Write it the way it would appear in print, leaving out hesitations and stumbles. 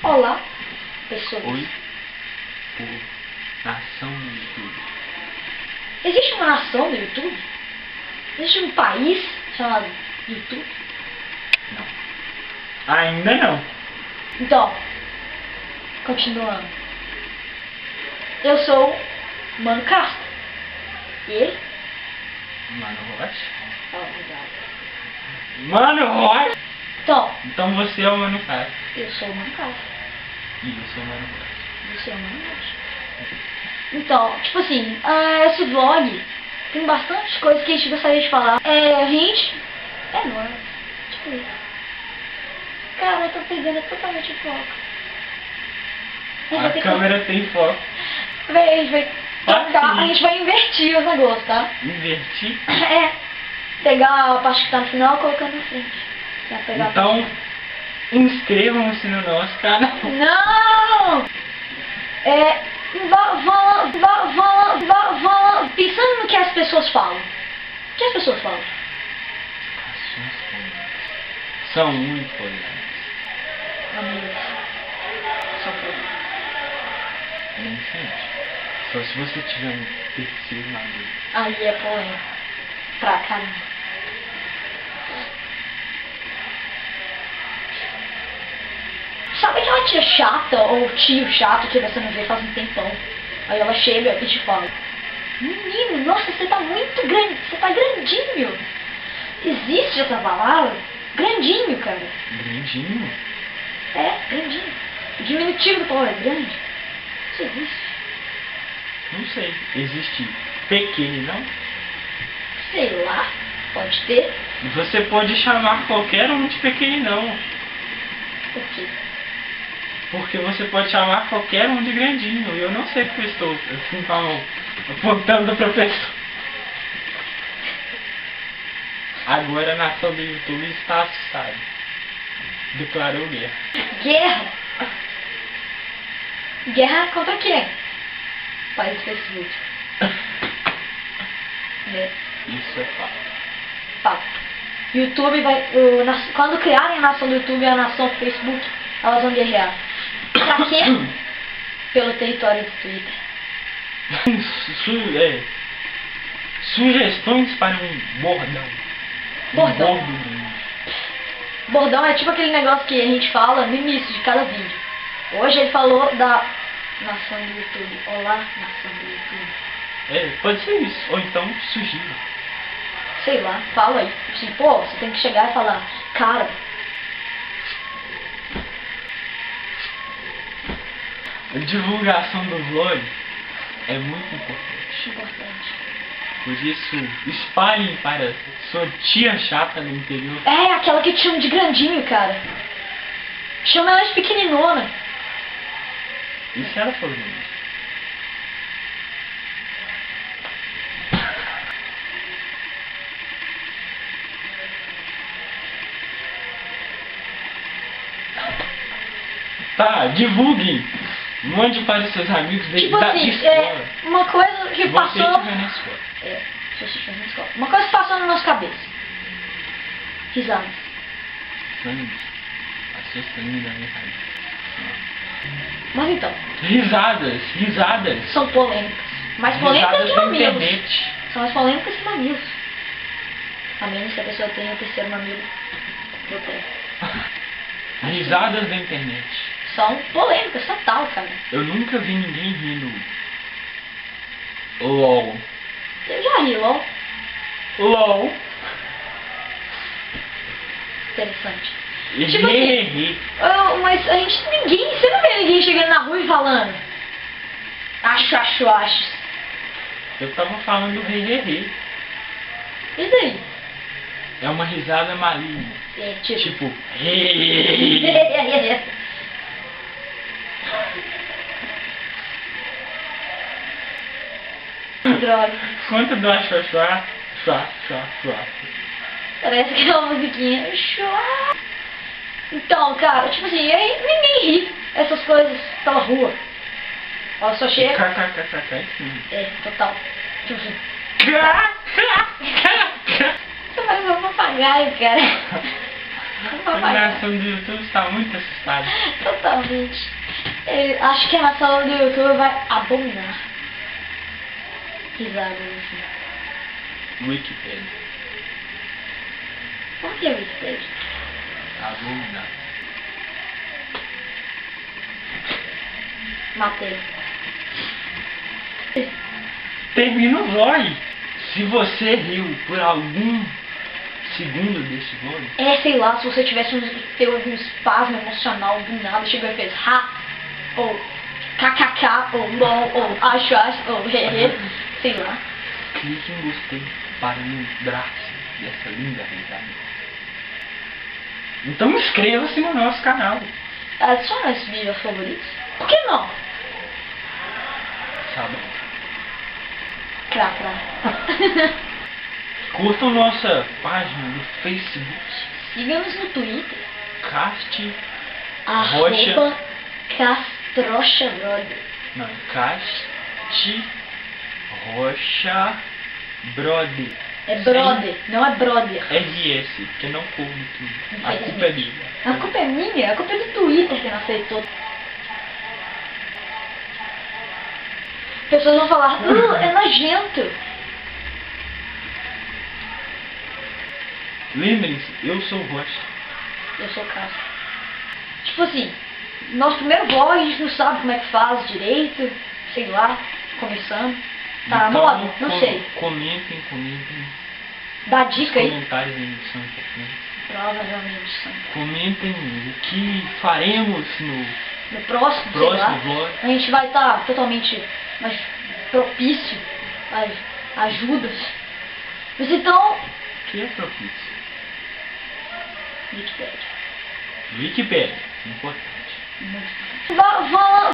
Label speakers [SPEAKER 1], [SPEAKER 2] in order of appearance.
[SPEAKER 1] Olá, pessoas.
[SPEAKER 2] Oi, povo, nação do YouTube.
[SPEAKER 1] Existe uma nação do YouTube? Existe um país chamado YouTube?
[SPEAKER 2] Não. Ainda não.
[SPEAKER 1] Então, continuando. Eu sou o Mano Castro. E ele?
[SPEAKER 2] Mano Rocha.
[SPEAKER 1] Oh, obrigado.
[SPEAKER 2] Mano Rocha!
[SPEAKER 1] Então,
[SPEAKER 2] Então você é o Mano Castro.
[SPEAKER 1] eu sou o Mano Castro.
[SPEAKER 2] E eu sou o Mano Rocha.
[SPEAKER 1] Você é o Mano Rocha. Então, tipo assim, esse vlog tem bastante coisa que a gente gostaria de falar. A gente é nóis. Tipo isso. Cara, eu tô perdendo totalmente o foco.
[SPEAKER 2] A câmera tem foco.
[SPEAKER 1] Véi, a gente vai trocar,
[SPEAKER 2] Assim.
[SPEAKER 1] a gente vai invertir os negócios, tá?
[SPEAKER 2] Invertir.
[SPEAKER 1] É. Pegar a parte que tá no final e colocar na frente. Vai pegar a
[SPEAKER 2] Então, inscrevam-se no nosso canal.
[SPEAKER 1] Não! Pensando no que as pessoas falam. O que as pessoas falam?
[SPEAKER 2] Assuntos polêmicos. São muito polêmicos.
[SPEAKER 1] Amigos. Só polêmicos.
[SPEAKER 2] Nem sempre. Só se você tiver um terceiro amigo.
[SPEAKER 1] Aí é polêmico. Pra caramba. Sabe aquela tia chata ou tio chato que você não vê faz um tempão? Aí ela chega e te fala: menino, nossa, você tá muito grande, você tá grandinho. Existe essa palavra? Grandinho, cara.
[SPEAKER 2] Grandinho?
[SPEAKER 1] É, grandinho. O diminutivo da palavra é grande. Isso existe.
[SPEAKER 2] Não sei. Existe pequeno, não?
[SPEAKER 1] Sei lá, pode ter.
[SPEAKER 2] Você pode chamar qualquer um de pequeninão.
[SPEAKER 1] Por quê?
[SPEAKER 2] Porque você pode chamar qualquer um de grandinho. E eu não sei porque eu estou assim com a mão apontando para a pessoa. Agora a nação do YouTube está assustada. Declarou guerra.
[SPEAKER 1] Guerra? Guerra contra quem? País do Facebook. Né?
[SPEAKER 2] Isso é fato.
[SPEAKER 1] Fato. YouTube vai. Quando criarem a nação do YouTube e a nação do Facebook, elas vão guerrear. Pra quê? Pelo território do Twitter.
[SPEAKER 2] Sugestões para um bordão.
[SPEAKER 1] Bordão.
[SPEAKER 2] Um bordo.
[SPEAKER 1] Bordão é tipo aquele negócio que a gente fala no início de cada vídeo. Hoje ele falou da nação do YouTube. Olá, nação do YouTube.
[SPEAKER 2] Pode ser isso. Ou então sugira.
[SPEAKER 1] Sei lá, fala aí. Assim, pô, você tem que chegar e falar: cara,
[SPEAKER 2] A divulgação do vlog é muito importante.
[SPEAKER 1] importante.
[SPEAKER 2] Por isso, espalhem para sua tia chata no interior.
[SPEAKER 1] É, aquela que te chama de grandinho, cara. Chama ela de pequeninona.
[SPEAKER 2] E se ela for grande? Tá, divulgue. Mande para os seus amigos
[SPEAKER 1] Tipo
[SPEAKER 2] da
[SPEAKER 1] assim,
[SPEAKER 2] escola.
[SPEAKER 1] uma coisa que
[SPEAKER 2] Se você
[SPEAKER 1] passou.
[SPEAKER 2] estiver na escola.
[SPEAKER 1] Se você estiver na escola. Uma coisa que passou na nossa cabeça. Risadas.
[SPEAKER 2] Sangue. Passou sangue da minha cabeça.
[SPEAKER 1] Mas então,
[SPEAKER 2] Risadas.
[SPEAKER 1] são polêmicas. Mais polêmicas
[SPEAKER 2] Risadas
[SPEAKER 1] que
[SPEAKER 2] da
[SPEAKER 1] mamilos.
[SPEAKER 2] internet.
[SPEAKER 1] São mais polêmicas que mamilos. A menos que a pessoa tenha o terceiro mamilo no pé.
[SPEAKER 2] Risadas da internet.
[SPEAKER 1] São polêmicas total, cara.
[SPEAKER 2] Eu nunca vi ninguém rindo. LOL.
[SPEAKER 1] Eu já ri, LOL.
[SPEAKER 2] LOL.
[SPEAKER 1] Interessante.
[SPEAKER 2] E
[SPEAKER 1] Tipo
[SPEAKER 2] ri.
[SPEAKER 1] Mas a gente, você não vê ninguém chegando na rua e falando: acho.
[SPEAKER 2] Eu tava falando ri.
[SPEAKER 1] E daí?
[SPEAKER 2] É uma risada maligna.
[SPEAKER 1] É, tipo.
[SPEAKER 2] Tipo, ri.
[SPEAKER 1] Droga.
[SPEAKER 2] Quanto dá chua.
[SPEAKER 1] Parece aquela musiquinha. Chua. Então, cara, tipo assim, aí ninguém ri essas coisas pela rua. Ela só chega. É, total. Tipo assim. Você parece um papagaio, cara. foi
[SPEAKER 2] A
[SPEAKER 1] mais.
[SPEAKER 2] nação do YouTube está muito assustada.
[SPEAKER 1] Totalmente. Acho que a nação do YouTube vai abominar. Risadas assim.
[SPEAKER 2] Wikipedia.
[SPEAKER 1] Por que Wikipedia?
[SPEAKER 2] Abominar.
[SPEAKER 1] Matei.
[SPEAKER 2] Termina o vlog. Se você riu por algum segundo desse vlog,
[SPEAKER 1] Sei lá, se você tivesse teve um espasmo emocional do nada, chegou e fez ha, ou kkk, ou lol, ou acho, ou hehe, sei lá.
[SPEAKER 2] clique em gostei para lembrar-se dessa linda risada. Então inscreva-se no nosso canal.
[SPEAKER 1] Adiciona esse vídeo aos favoritos. Por que não?
[SPEAKER 2] Sabe?
[SPEAKER 1] Crá.
[SPEAKER 2] Curtam nossa página do Facebook.
[SPEAKER 1] Siga-nos no Twitter.
[SPEAKER 2] Cast Rocha.
[SPEAKER 1] Arroba Castrocha Brother.
[SPEAKER 2] Não, Cast Rocha Brother.
[SPEAKER 1] É brother, não é brother.
[SPEAKER 2] RS, porque não coube tudo. A culpa é minha.
[SPEAKER 1] A culpa é minha, a culpa é do Twitter que não aceitou. Pessoas vão falar, é nojento.
[SPEAKER 2] Lembrem-se, eu sou o Rocha.
[SPEAKER 1] Eu sou o Castro. Tipo assim, nosso primeiro vlog a gente não sabe como é que faz direito, sei lá, começando. Tá na
[SPEAKER 2] Então,
[SPEAKER 1] moda? Não sei.
[SPEAKER 2] Comentem.
[SPEAKER 1] Dá dica aí.
[SPEAKER 2] Comentários são importantes.
[SPEAKER 1] Provavelmente sim.
[SPEAKER 2] Comentem o que faremos no
[SPEAKER 1] No próximo, sei lá,
[SPEAKER 2] próximo vlog.
[SPEAKER 1] a gente vai estar totalmente mais propício às ajudas. Mas então,
[SPEAKER 2] O que é propício?
[SPEAKER 1] Wikipedia.
[SPEAKER 2] Wikipedia, importante.
[SPEAKER 1] Muito. Vá